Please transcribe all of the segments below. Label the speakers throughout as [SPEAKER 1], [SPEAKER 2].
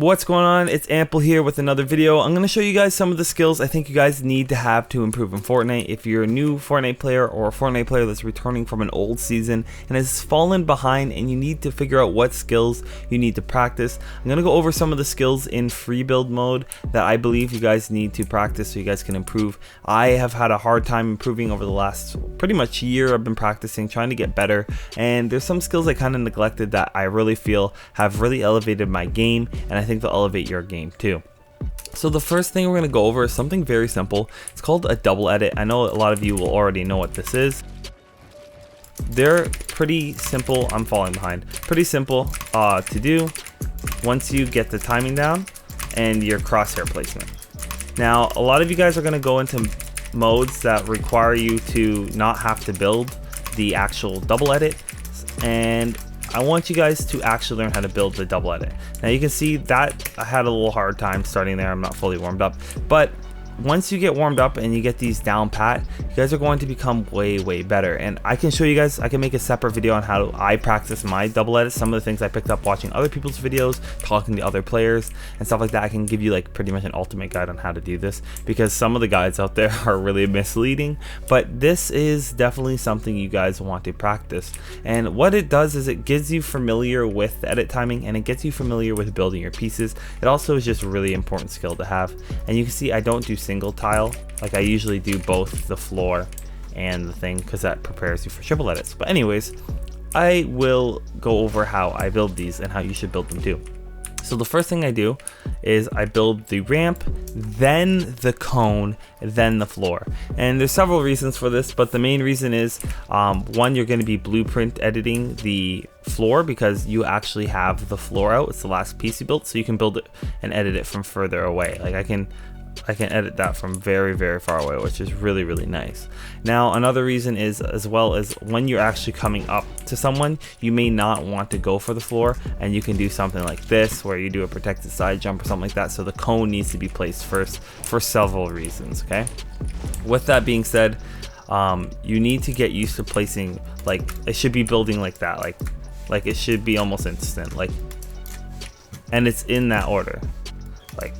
[SPEAKER 1] What's going on? It's Ample here with another video. I'm going to show you guys some of the skills I think you guys need to have to improve in Fortnite. If you're a new Fortnite player or a Fortnite player that's returning from an old season and has fallen behind and you need to figure out what skills you need to practice, I'm going to go over some of the skills in free build mode that I believe you guys need to practice so you guys can improve. I have had a hard time improving over the last pretty much year. I've been practicing, trying to get better, and there's some skills I kind of neglected that I really feel have really elevated my game, and I think they'll elevate your game too. So the first thing we're going to go over is something very simple. It's called a double edit. I know a lot of you will already know what this is. They're pretty simple. I'm falling behind. Pretty simple to do once you get the timing down and your crosshair placement. Now, a lot of you guys are going to go into modes that require you to not have to build the actual double edit, and I want you guys to actually learn how to build the double edit. Now you can see that I had a little hard time starting there. I'm not fully warmed up, but once you get warmed up and you get these down pat, you guys are going to become way better. And I can show you guys, I can make a separate video on how I practice my double edits, some of the things I picked up watching other people's videos, talking to other players and stuff like that. I can give you like pretty much an ultimate guide on how to do this, because some of the guides out there are really misleading, but this is definitely something you guys want to practice. And what it does is it gets you familiar with edit timing, and it gets you familiar with building your pieces. It also is just a really important skill to have. And you can see I don't do single tile, like I usually do both the floor and the thing, because that prepares you for triple edits. But anyways, I will go over how I build these and how you should build them too. So the first thing I do is I build the ramp, then the cone, then the floor. And there's several reasons for this, but the main reason is one, you're going to be blueprint editing the floor because you actually have the floor out. It's the last piece you built, so you can build it and edit it from further away. Like I can edit that from very far away, which is really nice. Now another reason is, as well as when you're actually coming up to someone, you may not want to go for the floor, and you can do something like this where you do a protected side jump or something like that. So the cone needs to be placed first for several reasons. Okay, with that being said, you need to get used to placing, like it should be building like that, like it should be almost instant, like, and it's in that order. Like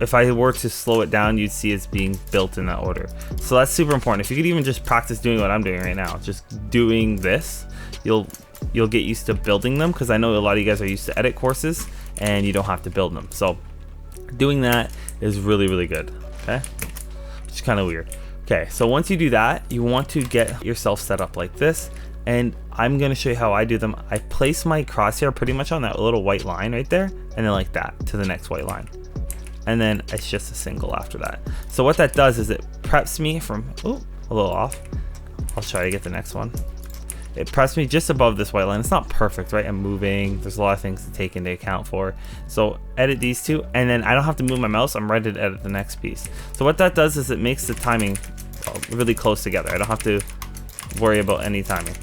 [SPEAKER 1] if I were to slow it down, you'd see it's being built in that order. So that's super important. If you could even just practice doing what I'm doing right now, just doing this, you'll get used to building them, because I know a lot of you guys are used to edit courses and you don't have to build them. So doing that is really good. Okay, which is kind of weird. Okay, so once you do that, you want to get yourself set up like this, and I'm going to show you how I do them. I place my crosshair pretty much on that little white line right there, and then like that to the next white line. And then it's just a single after that. So what that does is it preps me from, oh, a little off. I'll try to get the next one. It preps me just above this white line. It's not perfect, right? I'm moving. There's a lot of things to take into account for. So edit these two, and then I don't have to move my mouse. I'm ready to edit the next piece. So what that does is it makes the timing really close together. I don't have to worry about any timing.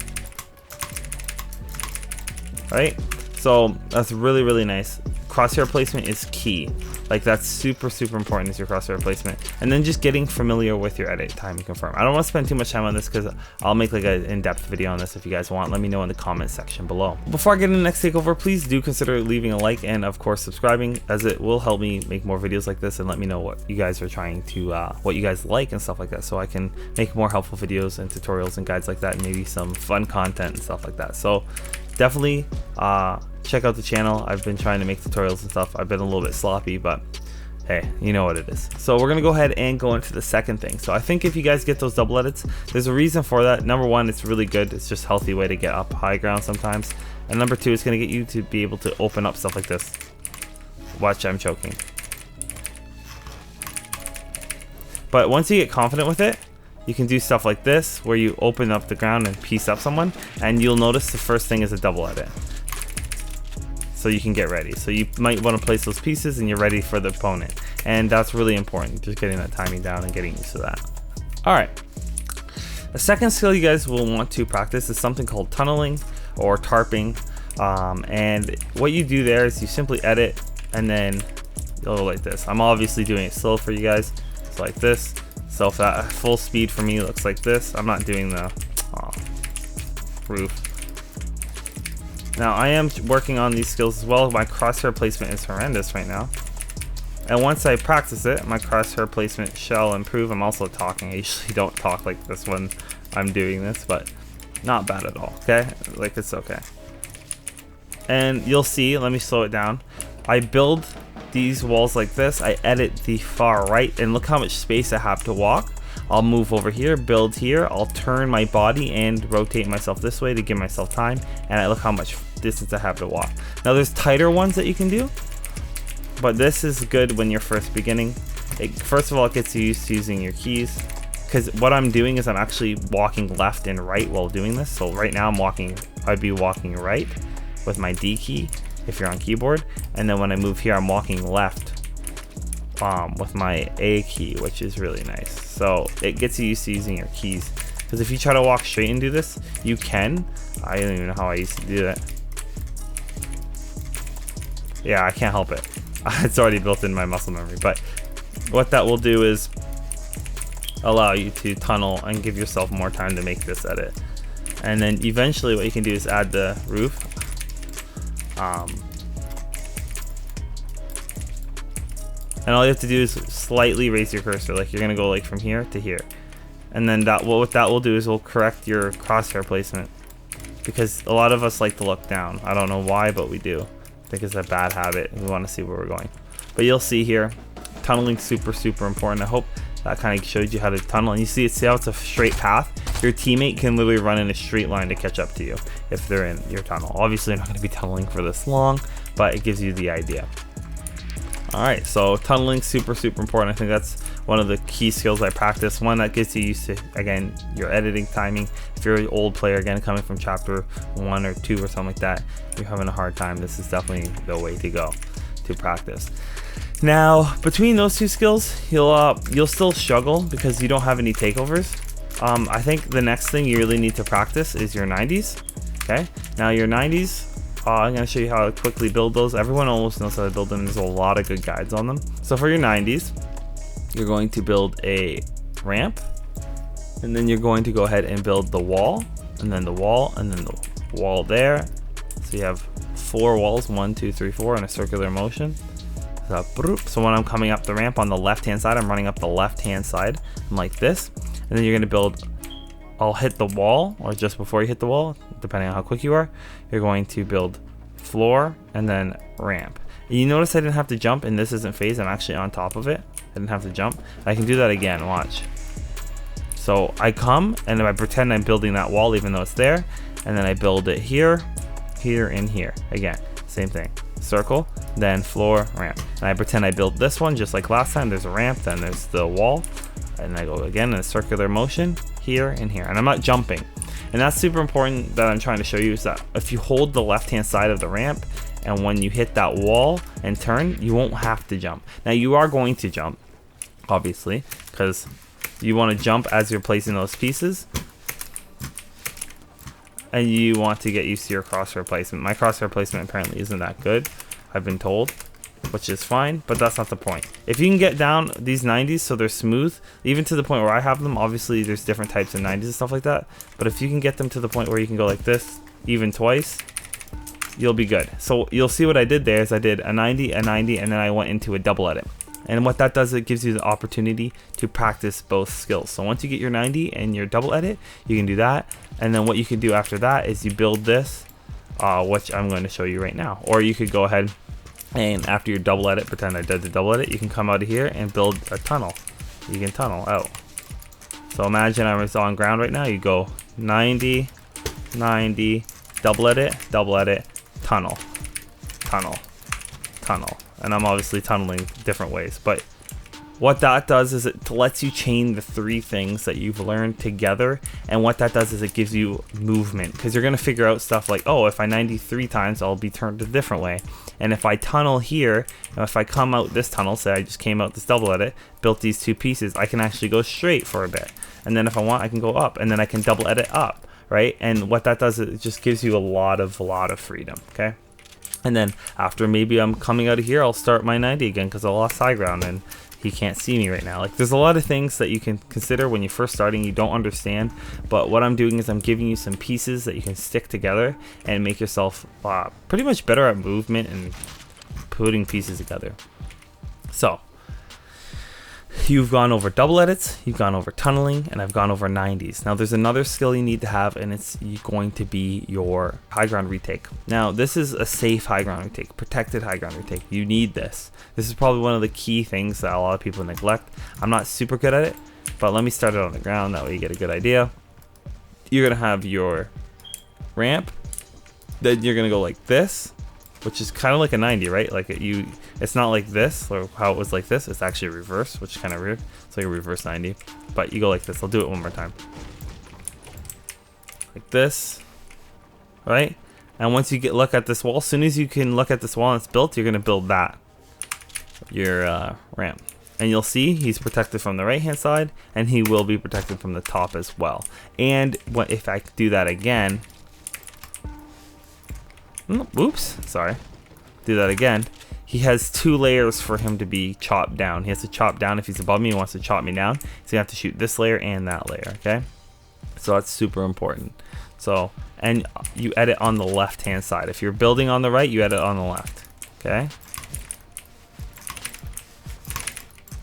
[SPEAKER 1] Right? So that's really nice. Crosshair placement is key. Like that's super important, is your crosshair placement, and then just getting familiar with your edit timing confirm. I don't want to spend too much time on this because I'll make like an in-depth video on this if you guys want. Let me know in the comment section below. Before I get into the next takeover, please do consider leaving a like and of course subscribing, as it will help me make more videos like this, and let me know what you guys are trying to what you guys like and stuff like that, so I can make more helpful videos and tutorials and guides like that, and maybe some fun content and stuff like that. So definitely check out the channel. I've been trying to make tutorials and stuff. I've been a little bit sloppy, but hey, you know what it is. So we're gonna go ahead and go into the second thing. So I think if you guys get those double edits, there's a reason for that. Number one, it's really good. It's just a healthy way to get up high ground sometimes. And number two, it's gonna get you to be able to open up stuff like this. Watch, I'm choking. But once you get confident with it, you can do stuff like this where you open up the ground and piece up someone, and you'll notice the first thing is a double edit. So you can get ready. So you might want to place those pieces and you're ready for the opponent. And that's really important, just getting that timing down and getting used to that. All right. The second skill you guys will want to practice is something called tunneling or tarping. And what you do there is you simply edit and then you'll go like this. I'm obviously doing it slow for you guys. It's like this. So if that full speed for me looks like this, I'm not doing the roof. Now I am working on these skills as well. My crosshair placement is horrendous right now. And once I practice it, my crosshair placement shall improve. I'm also talking. I usually don't talk like this when I'm doing this, but not bad at all, okay? Like, it's okay. And you'll see, let me slow it down. I build these walls like this. I edit the far right, and look how much space I have to walk. I'll move over here, build here. I'll turn my body and rotate myself this way to give myself time. And I look how much distance I have to walk. Now, there's tighter ones that you can do, but this is good when you're first beginning. First of all, it gets you used to using your keys, because what I'm doing is I'm actually walking left and right while doing this. So right now I'd be walking right with my D key if you're on keyboard, and then when I move here I'm walking left with my A key, which is really nice. So it gets you used to using your keys, because if you try to walk straight and do this, you can. I don't even know how I used to do that. Yeah, I can't help it. It's already built in my muscle memory. But what that will do is allow you to tunnel and give yourself more time to make this edit. And then eventually what you can do is add the roof. And all you have to do is slightly raise your cursor, like you're gonna go like from here to here. And then what that will do is will correct your crosshair placement, because a lot of us like to look down. I don't know why, but we do. I think it's a bad habit. We want to see where we're going. But you'll see here, tunneling super important. I hope that kind of showed you how to tunnel. And you see how it's a straight path. Your teammate can literally run in a straight line to catch up to you if they're in your tunnel. Obviously, you're not going to be tunneling for this long, but it gives you the idea. Alright, so tunneling super important. I think that's one of the key skills I practice. One that gets you used to, again, your editing timing. If you're an old player, again, coming from chapter 1 or 2 or something like that, you're having a hard time, this is definitely the way to go to practice. Now, between those two skills, you'll still struggle because you don't have any takeovers. I think the next thing you really need to practice is your 90s. Okay, now your 90s, I'm going to show you how to quickly build those. Everyone almost knows how to build them. There's a lot of good guides on them. So for your 90s, you're going to build a ramp, and then you're going to go ahead and build the wall, and then the wall, and then the wall there. So you have 4 walls, 1, 2, 3, 4 in a circular motion. So when I'm coming up the ramp on the left hand side, I'm running up the left hand side like this, and then you're going to build, I'll hit the wall, or just before you hit the wall, depending on how quick you are, you're going to build floor and then ramp. And you notice I didn't have to jump, and this isn't phase, I'm actually on top of it. I didn't have to jump. I can do that again, watch. So I come and I pretend I'm building that wall even though it's there, and then I build it here, here, and here. Again, same thing. Circle, then floor, ramp. And I pretend I built this one just like last time. There's a ramp, then there's the wall, and I go again in a circular motion, here and here. And I'm not jumping. And that's super important that I'm trying to show you, is that if you hold the left hand side of the ramp, and when you hit that wall and turn, you won't have to jump. Now you are going to jump, obviously, because you want to jump as you're placing those pieces, and you want to get used to your crosshair placement. My crosshair placement apparently isn't that good, I've been told, which is fine, but that's not the point. If you can get down these 90s so they're smooth, even to the point where I have them, obviously there's different types of 90s and stuff like that, but if you can get them to the point where you can go like this, even twice, you'll be good. So you'll see what I did there is I did a 90, a 90, and then I went into a double edit. And what that does, it gives you the opportunity to practice both skills. So once you get your 90 and your double edit, you can do that. And then what you can do after that is you build this, which I'm going to show you right now. Or you could go ahead and after your double edit, pretend I did the double edit, you can come out of here and build a tunnel. You can tunnel out. So imagine I was on ground right now. You go 90, 90, double edit, tunnel, tunnel, tunnel. And I'm obviously tunneling different ways, but what that does is it lets you chain the 3 things that you've learned together. And what that does is it gives you movement, because you're going to figure out stuff like, oh, if I 93 times, I'll be turned a different way. And if I tunnel here, and if I come out this tunnel, say I just came out this double edit, built these 2 pieces, I can actually go straight for a bit. And then if I want, I can go up, and then I can double edit up, right? And what that does is it just gives you a lot of freedom, okay? And then after maybe I'm coming out of here, I'll start my 90 again because I lost high ground, and he can't see me right now. Like, there's a lot of things that you can consider when you're first starting, you don't understand, but what I'm doing is I'm giving you some pieces that you can stick together and make yourself pretty much better at movement and putting pieces together. So you've gone over double edits, you've gone over tunneling, and I've gone over 90s. Now there's another skill you need to have, and it's going to be your high ground retake. Now this is a safe high ground retake, protected high ground retake. You need this. This is probably one of the key things that a lot of people neglect. I'm not super good at it, but let me start it on the ground, that way you get a good idea. You're gonna have your ramp, then you're gonna go like this, which is kind of like a 90, right? Like it's not like this, or how it was like this. It's actually reverse, which is kind of weird. It's like a reverse 90, but you go like this. I'll do it one more time. Like this, right? And once you look at this wall, as soon as you can look at this wall and it's built, you're gonna build that, your ramp. And you'll see he's protected from the right hand side, and he will be protected from the top as well. And if I do that again, oops, sorry, do that again, he has 2 layers for him to be chopped down. He has to chop down. If he's above me, he wants to chop me down, so you have to shoot this layer and that layer. Okay, so that's super important. So, and you edit on the left hand side. If you're building on the right, you edit on the left. Okay,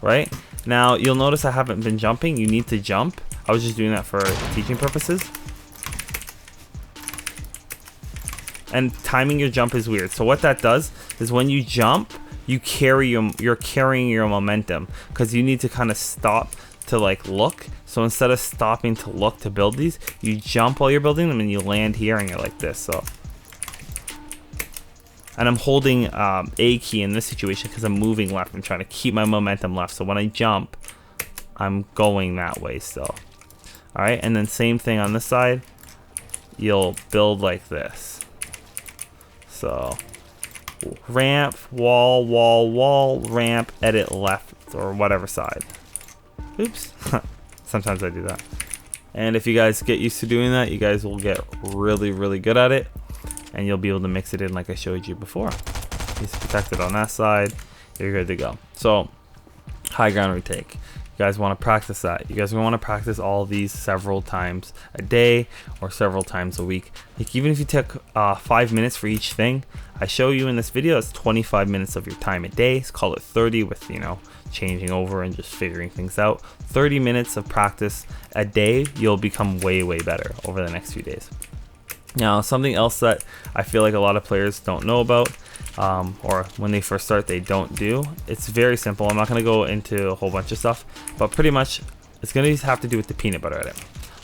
[SPEAKER 1] right now you'll notice I haven't been jumping. You need to jump. I was just doing that for teaching purposes. And timing your jump is weird. So what that does is when you jump, you're carrying your momentum, because you need to kind of stop to like look. So instead of stopping to look to build these, you jump while you're building them and you land here and you're like this. So, and I'm holding A key in this situation because I'm moving left. I'm trying to keep my momentum left. So when I jump, I'm going that way still. All right, and then same thing on this side. You'll build like this. So ramp, wall, wall, wall, ramp, edit left or whatever side. Oops. Sometimes I do that. And if you guys get used to doing that, you guys will get really, really good at it. And you'll be able to mix it in like I showed you before. He's protected on that side. You're good to go. So high ground retake. You guys want to practice that. You guys want to practice all of these several times a day or several times a week. Like, even if you took 5 minutes for each thing I show you in this video, it's 25 minutes of your time a day. So call it 30 with, you know, changing over and just figuring things out. 30 minutes of practice a day, you'll become way, way better over the next few days. Now, something else that I feel like a lot of players don't know about, or when they first start they don't do, it's very simple. I'm not going to go into a whole bunch of stuff, but pretty much it's going to have to do with the peanut butter edit.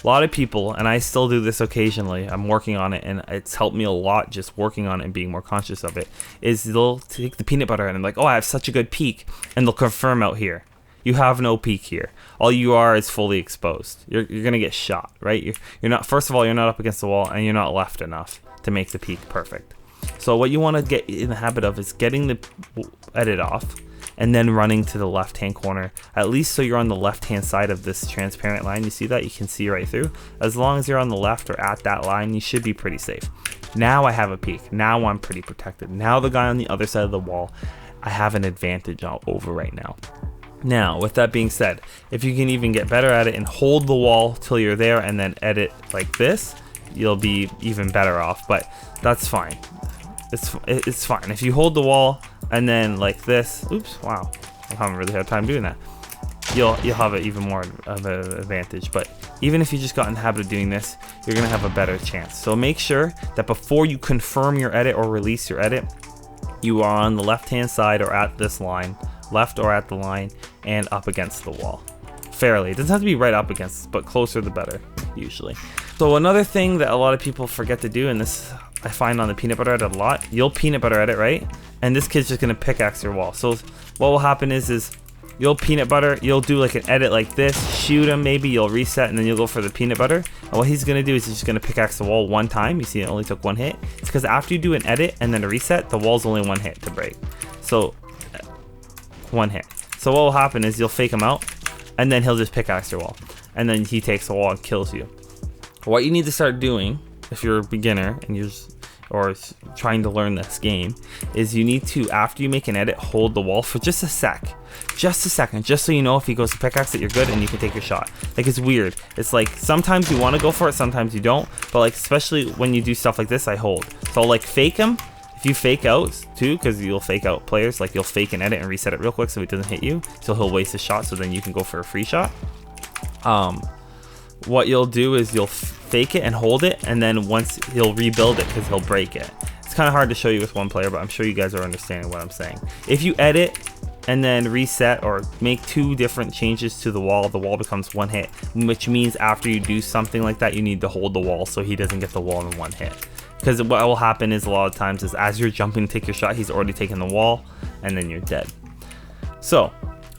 [SPEAKER 1] A lot of people, and I still do this occasionally, I'm working on it, and it's helped me a lot just working on it and being more conscious of it, is they'll take the peanut butter and like, oh, I have such a good peak, and they'll confirm out here. You have no peak here. All you are is fully exposed. You're gonna get shot, right? You're not. First of all, you're not up against the wall, and you're not left enough to make the peak perfect. So what you want to get in the habit of is getting the edit off, and then running to the left-hand corner, at least so you're on the left-hand side of this transparent line. You see that? You can see right through. As long as you're on the left or at that line, you should be pretty safe. Now I have a peak. Now I'm pretty protected. Now the guy on the other side of the wall, I have an advantage over right now. Now, with that being said, if you can even get better at it and hold the wall till you're there and then edit like this, you'll be even better off, but that's fine. It's fine. If you hold the wall and then like this, oops, wow, I haven't really had time doing that. You'll have it even more of an advantage, but even if you just got in the habit of doing this, you're gonna have a better chance. So make sure that before you confirm your edit or release your edit, you are on the left-hand side or at this line, left or at the line, and up against the wall. Fairly. It doesn't have to be right up against, but closer the better, usually. So another thing that a lot of people forget to do, and this I find on the peanut butter edit a lot, you'll peanut butter edit, right? And this kid's just gonna pickaxe your wall. So what will happen is you'll peanut butter, you'll do like an edit like this, shoot him, maybe you'll reset, and then you'll go for the peanut butter. And what he's gonna do is he's just gonna pickaxe the wall one time. You see it only took one hit. It's because after you do an edit and then a reset, the wall's only one hit to break. So one hit. So what will happen is you'll fake him out, and then he'll just pickaxe your wall, and then he takes the wall and kills you. What you need to start doing if you're a beginner and or trying to learn this game, is you need to, after you make an edit, hold the wall for just a second, just so you know if he goes to pickaxe it, you're good and you can take your shot. Like, it's weird. It's like sometimes you want to go for it, sometimes you don't, but like especially when you do stuff like this, I hold. So I'll like fake him. If you fake out too, because you'll fake out players, like you'll fake an edit and reset it real quick so he doesn't hit you, so he'll waste his shot, so then you can go for a free shot. What you'll do is you'll fake it and hold it, and then once he'll rebuild it because he'll break it. It's kind of hard to show you with one player, but I'm sure you guys are understanding what I'm saying. If you edit and then reset or make 2 different changes to the wall becomes 1 hit, which means after you do something like that, you need to hold the wall so he doesn't get the wall in 1 hit. Because what will happen is a lot of times is as you're jumping to take your shot, he's already taken the wall and then you're dead. So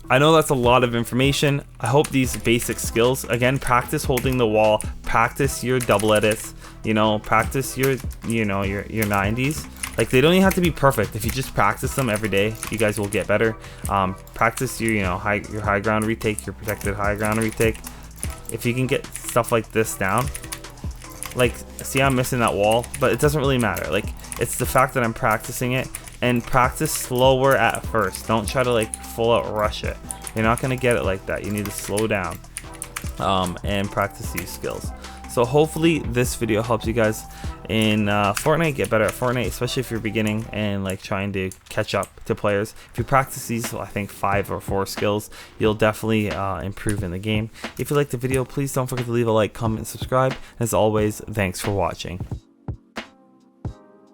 [SPEAKER 1] I know that's a lot of information. I hope these basic skills, again, practice holding the wall, practice your double edits, you know, practice your 90s. Like, they don't even have to be perfect. If you just practice them every day, you guys will get better. Practice your, your high ground retake, your protected high ground retake. If you can get stuff like this down, like, see, I'm missing that wall, but it doesn't really matter. Like, it's the fact that I'm practicing it. And practice slower at first. Don't try to like full out rush it. You're not gonna get it like that. You need to slow down and practice these skills. So hopefully this video helps you guys in Fortnite, get better at Fortnite, especially if you're beginning and like trying to catch up to players. If you practice these, I think 5 or 4 skills, you'll definitely improve in the game. If you liked the video, please don't forget to leave a like, comment, and subscribe. As always, thanks for watching.